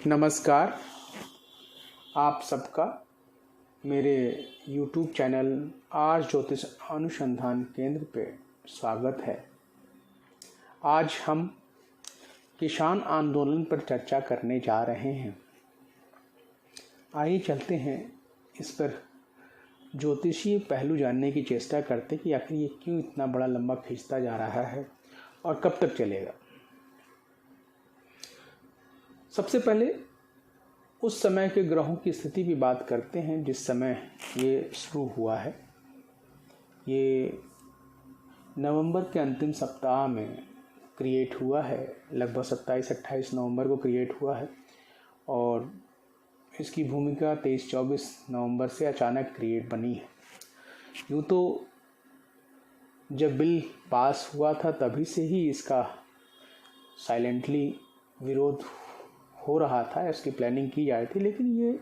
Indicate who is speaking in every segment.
Speaker 1: नमस्कार। आप सबका मेरे YouTube चैनल आर्ष ज्योतिष अनुसंधान केंद्र पे स्वागत है। आज हम किसान आंदोलन पर चर्चा करने जा रहे हैं। आइए चलते हैं इस पर ज्योतिषीय पहलू जानने की चेष्टा करते कि आखिर ये क्यों इतना बड़ा लंबा खींचता जा रहा है और कब तक चलेगा। सबसे पहले उस समय के ग्रहों की स्थिति की बात करते हैं जिस समय ये शुरू हुआ है। ये नवंबर के अंतिम सप्ताह में क्रिएट हुआ है, लगभग 27-28 नवंबर को क्रिएट हुआ है और इसकी भूमिका 23-24 नवंबर से अचानक क्रिएट बनी है। यूँ तो जब बिल पास हुआ था तभी से ही इसका साइलेंटली विरोध हो रहा था, इसकी प्लानिंग की जा रही थी, लेकिन ये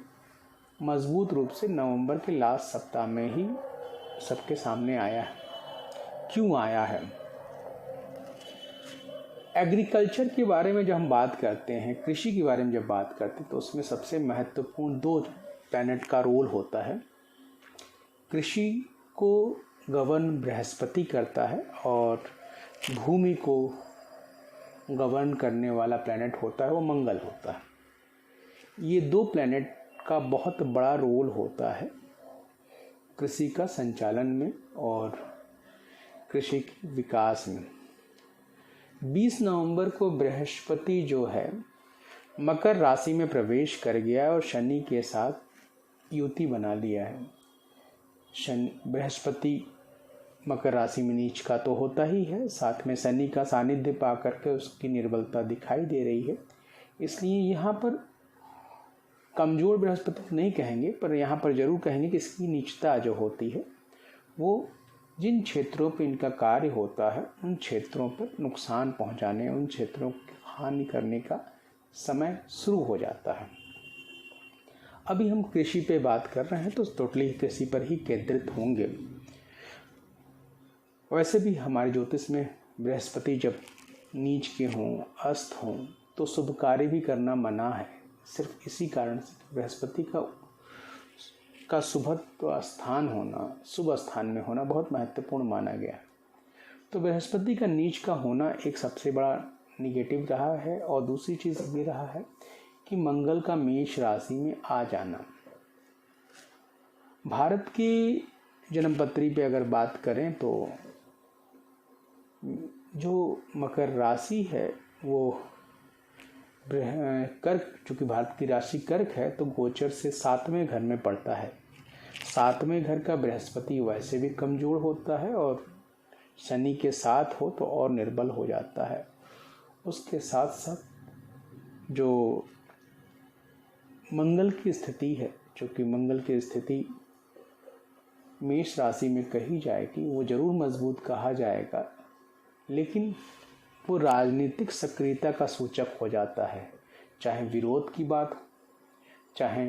Speaker 1: मजबूत रूप से नवंबर के लास्ट सप्ताह में ही सबके सामने आया है। क्यों आया है? एग्रीकल्चर के बारे में जब हम बात करते हैं, कृषि के बारे में जब बात करते हैं तो उसमें सबसे महत्वपूर्ण 2 प्लैनेट का रोल होता है। कृषि को गवर्न बृहस्पति करता है और भूमि को गवर्न करने वाला प्लैनेट होता है वो मंगल होता है। ये 2 प्लैनेट का बहुत बड़ा रोल होता है कृषि का संचालन में और कृषि के विकास में। 20 नवंबर को बृहस्पति जो है मकर राशि में प्रवेश कर गया और शनि के साथ युति बना लिया है। बृहस्पति मकर राशि में नीच का तो होता ही है, साथ में शनि का सानिध्य पा करके उसकी निर्बलता दिखाई दे रही है। इसलिए यहाँ पर कमज़ोर बृहस्पति नहीं कहेंगे, पर यहाँ पर जरूर कहेंगे कि इसकी नीचता जो होती है वो जिन क्षेत्रों पर इनका कार्य होता है उन क्षेत्रों पर नुकसान पहुँचाने, उन क्षेत्रों की हानि करने का समय शुरू हो जाता है। अभी हम कृषि पे बात कर रहे हैं तो टोटली कृषि पर ही केंद्रित होंगे। वैसे भी हमारे ज्योतिष में बृहस्पति जब नीच के हों, अस्त हों तो शुभ कार्य भी करना मना है। सिर्फ इसी कारण से बृहस्पति का शुभत्व स्थान होना, शुभ स्थान में होना बहुत महत्वपूर्ण माना गया है। तो बृहस्पति का नीच का होना एक सबसे बड़ा निगेटिव रहा है और दूसरी चीज़ ये रहा है कि मंगल का मेष राशि में आ जाना। भारत की जन्मपत्री पे अगर बात करें तो जो मकर राशि है वो कर्क, चूँकि भारत की राशि कर्क है तो गोचर से 7वें घर में पड़ता है। 7वें घर का बृहस्पति वैसे भी कमज़ोर होता है और शनि के साथ हो तो और निर्बल हो जाता है। उसके साथ साथ जो मंगल की स्थिति है, चूँकि मंगल की स्थिति मेष राशि में कही जाएगी, वो ज़रूर मजबूत कहा जाएगा, लेकिन वो राजनीतिक सक्रियता का सूचक हो जाता है। चाहे विरोध की बात हो, चाहे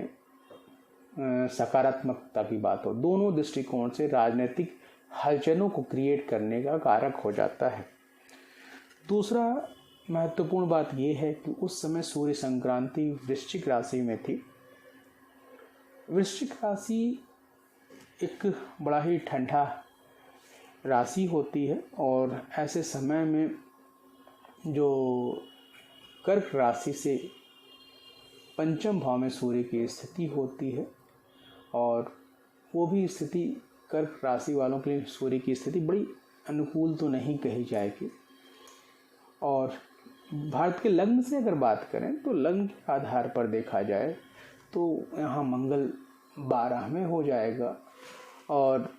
Speaker 1: सकारात्मकता की बात हो, दोनों दृष्टिकोण से राजनीतिक हलचलों को क्रिएट करने का कारक हो जाता है। दूसरा महत्वपूर्ण बात यह है कि उस समय सूर्य संक्रांति वृश्चिक राशि में थी। वृश्चिक राशि एक बड़ा ही ठंडा राशि होती है और ऐसे समय में जो कर्क राशि से पंचम भाव में सूर्य की स्थिति होती है और वो भी स्थिति कर्क राशि वालों के लिए सूर्य की स्थिति बड़ी अनुकूल तो नहीं कही जाएगी। और भारत के लग्न से अगर बात करें तो लग्न के आधार पर देखा जाए तो यहाँ मंगल 12वें हो जाएगा और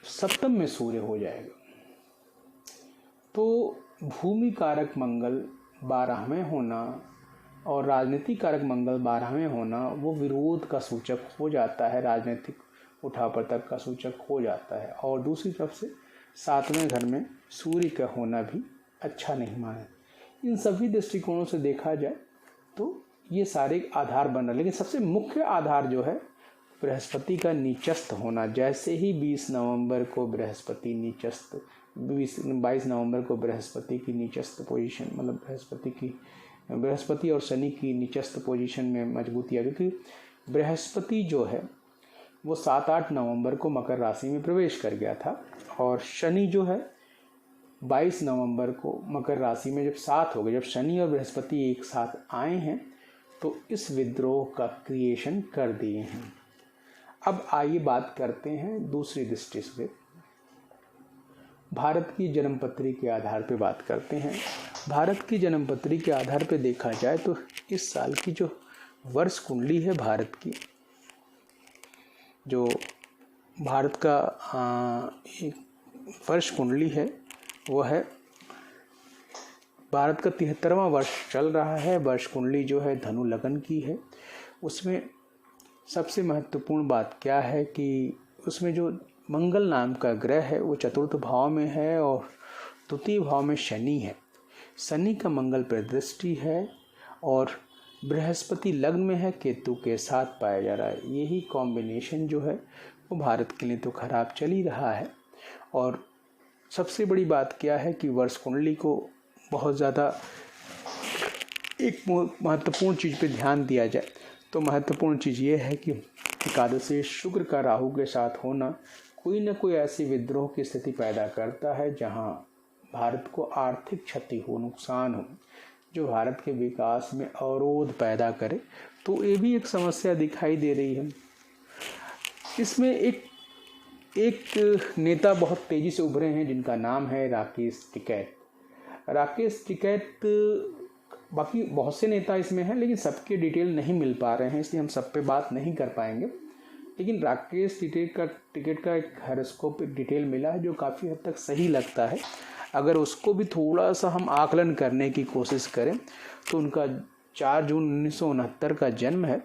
Speaker 1: सप्तम में सूर्य हो जाएगा। तो भूमि कारक मंगल 12वें होना और राजनीतिक कारक मंगल 12वें होना वो विरोध का सूचक हो जाता है, राजनीतिक उठापटक का सूचक हो जाता है। और दूसरी तरफ से 7वें घर में सूर्य का होना भी अच्छा नहीं माना। इन सभी दृष्टिकोणों से देखा जाए तो ये सारे आधार बन रहे, लेकिन सबसे मुख्य आधार जो है बृहस्पति का नीचस्थ होना। जैसे ही 20 नवंबर को बृहस्पति नीचस्थ 22 नवंबर को बृहस्पति की नीचस्थ पोजीशन, मतलब बृहस्पति की बृहस्पति और शनि की निचस्त पोजीशन में मजबूती आ गई, क्योंकि बृहस्पति जो है वो 7-8 नवंबर को मकर राशि में प्रवेश कर गया था और शनि जो है 22 नवंबर को मकर राशि में जब साथ हो गए, जब शनि और बृहस्पति एक साथ आए हैं तो इस विद्रोह का क्रिएशन कर दिए हैं। अब आइए बात करते हैं दूसरी दृष्टि से, भारत की जन्मपत्री के आधार पर बात करते हैं। भारत की जन्मपत्री के आधार पर देखा जाए तो इस साल की जो वर्ष कुंडली है भारत की, जो भारत का एक वर्ष कुंडली है वो है, भारत का 73वां वर्ष चल रहा है। वर्ष कुंडली जो है धनु लगन की है। उसमें सबसे महत्वपूर्ण बात क्या है कि उसमें जो मंगल नाम का ग्रह है वो चतुर्थ भाव में है और तृतीय भाव में शनि है। शनि का मंगल पर दृष्टि है और बृहस्पति लग्न में है, केतु के साथ पाया जा रहा है। यही कॉम्बिनेशन जो है वो भारत के लिए तो खराब चल ही रहा है। और सबसे बड़ी बात क्या है कि वर्ष कुंडली को बहुत ज़्यादा एक महत्वपूर्ण चीज़ पे ध्यान दिया जाए तो महत्वपूर्ण चीज़ ये है कि एकादशी शुक्र का राहु के साथ होना कोई न कोई ऐसी विद्रोह की स्थिति पैदा करता है जहां भारत को आर्थिक क्षति हो, नुकसान हो, जो भारत के विकास में अवरोध पैदा करे। तो ये भी एक समस्या दिखाई दे रही है। इसमें एक नेता बहुत तेज़ी से उभरे हैं जिनका नाम है राकेश टिकैत। राकेश टिकैत, बाकी बहुत से नेता इसमें हैं लेकिन सबके डिटेल नहीं मिल पा रहे हैं, इसलिए हम सब पे बात नहीं कर पाएंगे। लेकिन राकेश टिकैत का एक हॉरोस्कोप डिटेल मिला है जो काफ़ी हद तक सही लगता है। अगर उसको भी थोड़ा सा हम आकलन करने की कोशिश करें तो उनका 4 जून 1969 का जन्म है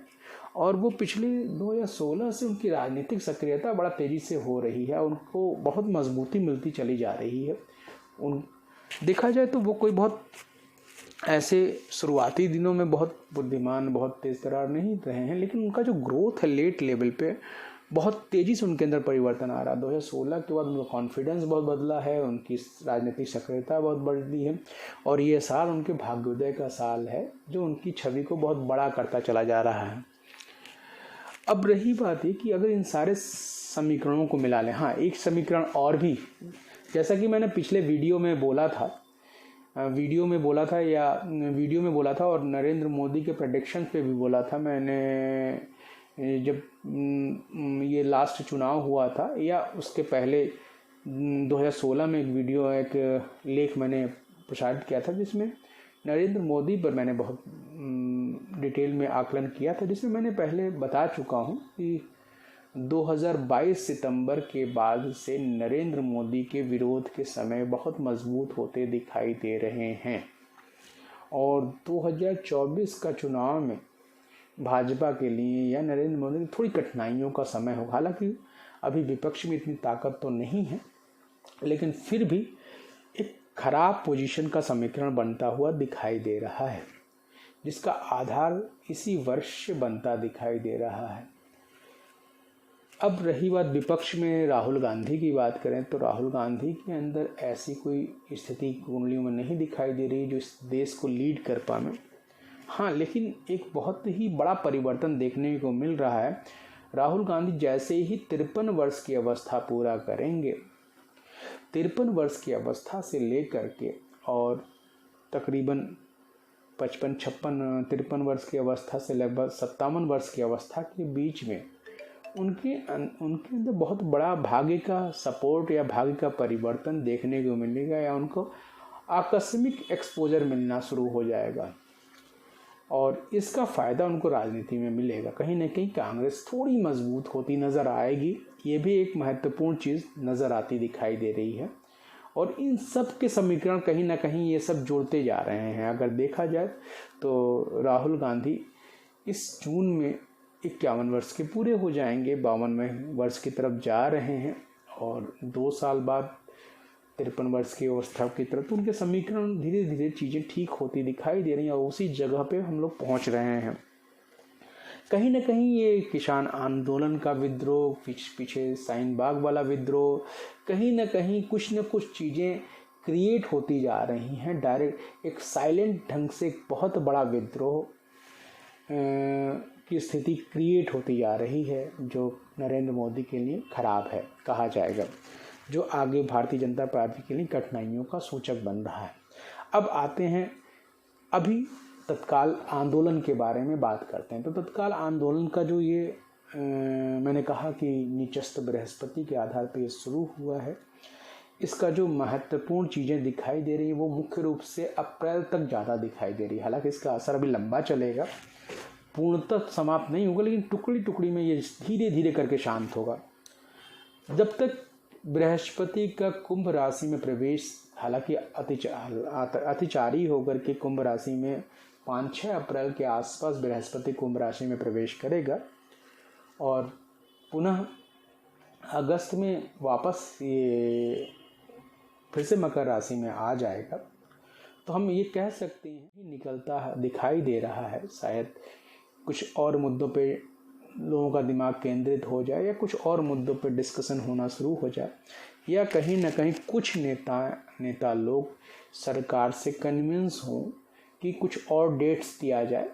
Speaker 1: और वो पिछले 2016 से उनकी राजनीतिक सक्रियता बड़ा तेज़ी से हो रही है, उनको बहुत मजबूती मिलती चली जा रही है। देखा जाए तो वो कोई बहुत ऐसे शुरुआती दिनों में बहुत बुद्धिमान, बहुत तेज तर्रार नहीं रहे हैं, लेकिन उनका जो ग्रोथ है लेट लेवल पे बहुत तेज़ी से उनके अंदर परिवर्तन आ रहा है। 2016 के बाद उनका कॉन्फिडेंस बहुत बदला है, उनकी राजनीतिक सक्रियता बहुत बढ़ी है और ये साल उनके भाग्योदय का साल है जो उनकी छवि को बहुत बड़ा करता चला जा रहा है। अब रही बात ये कि अगर इन सारे समीकरणों को मिला लें, हाँ एक समीकरण और भी, जैसा कि मैंने पिछले वीडियो में बोला था और नरेंद्र मोदी के प्रेडिक्शन पे भी बोला था मैंने, जब ये लास्ट चुनाव हुआ था या उसके पहले 2016 में एक लेख मैंने प्रसारित किया था जिसमें नरेंद्र मोदी पर मैंने बहुत डिटेल में आकलन किया था, जिसमें मैंने पहले बता चुका हूँ कि 2022 सितंबर के बाद से नरेंद्र मोदी के विरोध के समय बहुत मजबूत होते दिखाई दे रहे हैं और 2024 का चुनाव में भाजपा के लिए या नरेंद्र मोदी की थोड़ी कठिनाइयों का समय होगा। हालांकि अभी विपक्ष में इतनी ताकत तो नहीं है, लेकिन फिर भी एक खराब पोजीशन का समीकरण बनता हुआ दिखाई दे रहा है, जिसका आधार इसी वर्ष से बनता दिखाई दे रहा है। अब रही बात विपक्ष में राहुल गांधी की बात करें तो राहुल गांधी के अंदर ऐसी कोई स्थिति कुंडलियों में नहीं दिखाई दे रही जो इस देश को लीड कर पाए। हाँ, लेकिन एक बहुत ही बड़ा परिवर्तन देखने को मिल रहा है। राहुल गांधी जैसे ही 53 वर्ष की अवस्था पूरा करेंगे, 53 वर्ष की अवस्था से लेकर के और तकरीबन 53 वर्ष की अवस्था से लगभग 57 वर्ष की अवस्था के बीच में उनके अंदर बहुत बड़ा भाग्य का सपोर्ट या भाग्य का परिवर्तन देखने को मिलेगा या उनको आकस्मिक एक्सपोजर मिलना शुरू हो जाएगा और इसका फ़ायदा उनको राजनीति में मिलेगा। कहीं ना कहीं कांग्रेस थोड़ी मजबूत होती नज़र आएगी, ये भी एक महत्वपूर्ण चीज़ नज़र आती दिखाई दे रही है और इन सब के समीकरण कहीं ना कहीं ये सब जोड़ते जा रहे हैं। अगर देखा जाए तो राहुल गांधी इस जून में 51 वर्ष के पूरे हो जाएंगे, 52वें वर्ष की तरफ जा रहे हैं और 2 साल बाद 53 वर्ष की अवस्था की तरफ, तो उनके समीकरण धीरे धीरे चीज़ें ठीक होती दिखाई दे रही हैं और उसी जगह पे हम लोग पहुंच रहे हैं। कहीं ना कहीं ये किसान आंदोलन का विद्रोह, पीछे शाहीन बाग वाला विद्रोह, कहीं ना कहीं कुछ न कुछ चीज़ें क्रिएट होती जा रही हैं, डायरेक्ट एक साइलेंट ढंग से एक बहुत बड़ा विद्रोह की स्थिति क्रिएट होती जा रही है, जो नरेंद्र मोदी के लिए खराब है कहा जाएगा, जो आगे भारतीय जनता पार्टी के लिए कठिनाइयों का सूचक बन रहा है। अब आते हैं अभी तत्काल आंदोलन के बारे में बात करते हैं। तो तत्काल आंदोलन का जो ये मैंने कहा कि नीचस्थ बृहस्पति के आधार पर ये शुरू हुआ है, इसका जो महत्वपूर्ण चीज़ें दिखाई दे रही है वो मुख्य रूप से अप्रैल तक ज़्यादा दिखाई दे रही है। हालांकि इसका असर अभी लंबा चलेगा, पूर्णतः समाप्त नहीं होगा, लेकिन टुकड़ी टुकड़ी में ये धीरे धीरे करके शांत होगा। जब तक बृहस्पति का कुंभ राशि में प्रवेश, हालांकि अतिचारी होकर के कुंभ राशि में 5-6 अप्रैल के आसपास बृहस्पति कुंभ राशि में प्रवेश करेगा और पुनः अगस्त में वापस ये फिर से मकर राशि में आ जाएगा। तो हम ये कह सकते हैं कि निकलता दिखाई दे रहा है, शायद कुछ और मुद्दों पे लोगों का दिमाग केंद्रित हो जाए या कुछ और मुद्दों पे डिस्कशन होना शुरू हो जाए, या कहीं ना कहीं कुछ नेता लोग सरकार से कन्विंस हों कि कुछ और डेट्स दिया जाए,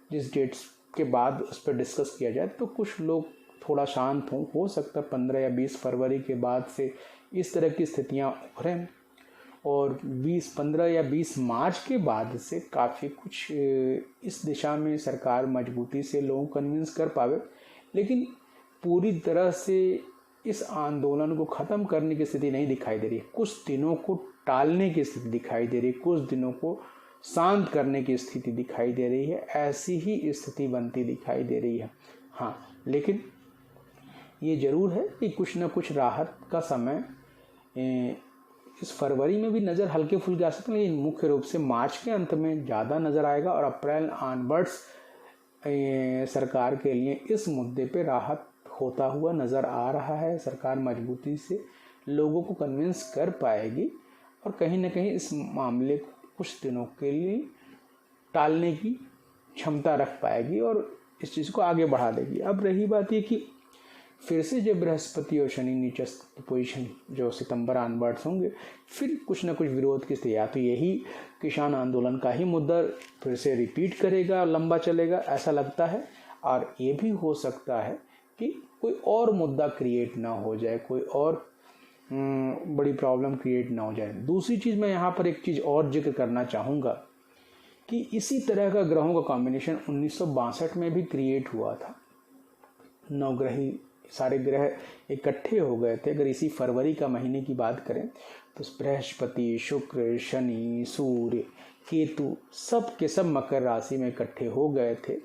Speaker 1: जिस डेट्स के बाद उस पर डिस्कस किया जाए, तो कुछ लोग थोड़ा शांत हों। हो सकता है 15 या 20 फरवरी के बाद से इस तरह की स्थितियाँ उभरें और 15 या 20 मार्च के बाद से काफ़ी कुछ इस दिशा में सरकार मजबूती से लोगों को कन्विंस कर पावे। लेकिन पूरी तरह से इस आंदोलन को ख़त्म करने की स्थिति नहीं दिखाई दे रही, कुछ दिनों को टालने की स्थिति दिखाई दे रही, कुछ दिनों को शांत करने की स्थिति दिखाई दे रही है। ऐसी ही स्थिति बनती दिखाई दे रही है। हाँ, लेकिन ये ज़रूर है कि कुछ न कुछ राहत का समय इस फरवरी में भी नज़र हल्के फुल्के आ सकते हैं, लेकिन मुख्य रूप से मार्च के अंत में ज़्यादा नज़र आएगा और अप्रैल ऑनवर्ड्स सरकार के लिए इस मुद्दे पे राहत होता हुआ नज़र आ रहा है। सरकार मजबूती से लोगों को कन्विंस कर पाएगी और कहीं ना कहीं इस मामले को कुछ दिनों के लिए टालने की क्षमता रख पाएगी और इस चीज़ को आगे बढ़ा देगी। अब रही बात ये कि फिर से जब बृहस्पति और शनि नीचस्थ पोजीशन जो सितंबर ऑनवर्ड्स होंगे, फिर कुछ ना कुछ विरोध की स्थिति, या तो यही किसान आंदोलन का ही मुद्दा फिर से रिपीट करेगा, लंबा चलेगा ऐसा लगता है, और ये भी हो सकता है कि कोई और मुद्दा क्रिएट ना हो जाए, कोई और बड़ी प्रॉब्लम क्रिएट ना हो जाए। दूसरी चीज़ मैं यहाँ पर एक चीज़ और जिक्र करना चाहूँगा कि इसी तरह का ग्रहों का कॉम्बिनेशन 1962 में भी क्रिएट हुआ था। नवग्रही सारे ग्रह इकट्ठे हो गए थे। अगर इसी फरवरी का महीने की बात करें तो बृहस्पति, शुक्र, शनि, सूर्य, केतु सब के सब मकर राशि में इकट्ठे हो गए थे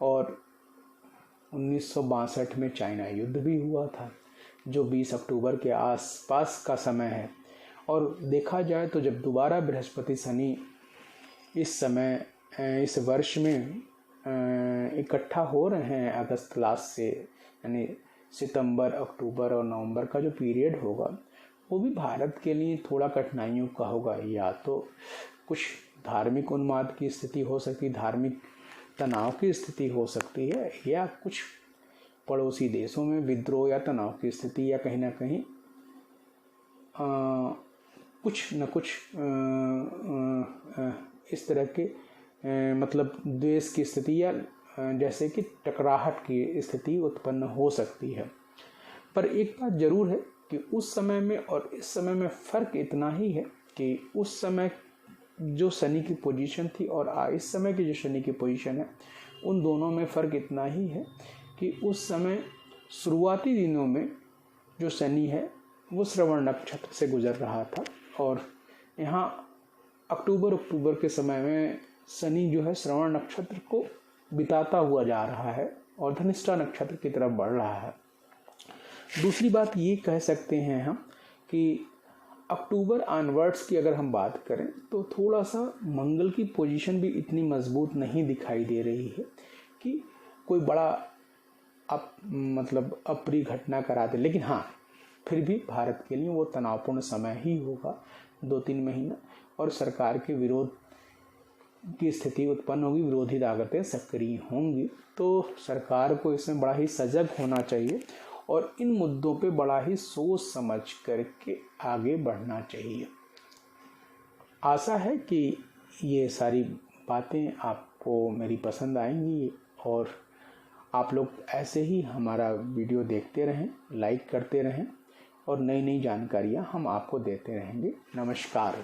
Speaker 1: और 1962 में चाइना युद्ध भी हुआ था, जो 20 अक्टूबर के आसपास का समय है। और देखा जाए तो जब दोबारा बृहस्पति शनि इस समय इस वर्ष में इकट्ठा हो रहे हैं अगस्त लास्ट से, यानी सितंबर, अक्टूबर और नवंबर का जो पीरियड होगा वो भी भारत के लिए थोड़ा कठिनाइयों का होगा। या तो कुछ धार्मिक उन्माद की स्थिति हो सकती, धार्मिक तनाव की स्थिति हो सकती है, या कुछ पड़ोसी देशों में विद्रोह या तनाव की स्थिति, या कहीं ना कहीं कुछ न कुछ इस तरह के मतलब द्वेष की स्थिति या जैसे कि टकराहट की स्थिति उत्पन्न हो सकती है। पर एक बात जरूर है कि उस समय में और इस समय में फ़र्क इतना ही है कि उस समय जो शनि की पोजीशन थी और इस समय की जो शनि की पोजीशन है, उन दोनों में फ़र्क इतना ही है कि उस समय शुरुआती दिनों में जो शनि है वो श्रवण नक्षत्र से गुजर रहा था और यहाँ अक्टूबर के समय में शनि जो है श्रवण नक्षत्र को बिताता हुआ जा रहा है और धनिष्ठा नक्षत्र की तरफ बढ़ रहा है। दूसरी बात ये कह सकते हैं हम कि अक्टूबर ऑनवर्ड्स की अगर हम बात करें तो थोड़ा सा मंगल की पोजीशन भी इतनी मजबूत नहीं दिखाई दे रही है कि कोई बड़ा मतलब अप्रिय घटना करा दे। लेकिन हाँ, फिर भी भारत के लिए वो तनावपूर्ण समय ही होगा 2-3 महीना, और सरकार के विरोध की स्थिति उत्पन्न होगी, विरोधी ताकतें सक्रिय होंगी। तो सरकार को इसमें बड़ा ही सजग होना चाहिए और इन मुद्दों पे बड़ा ही सोच समझ करके आगे बढ़ना चाहिए। आशा है कि ये सारी बातें आपको मेरी पसंद आएंगी और आप लोग ऐसे ही हमारा वीडियो देखते रहें, लाइक करते रहें और नई नई जानकारियाँ हम आपको देते रहेंगे। नमस्कार।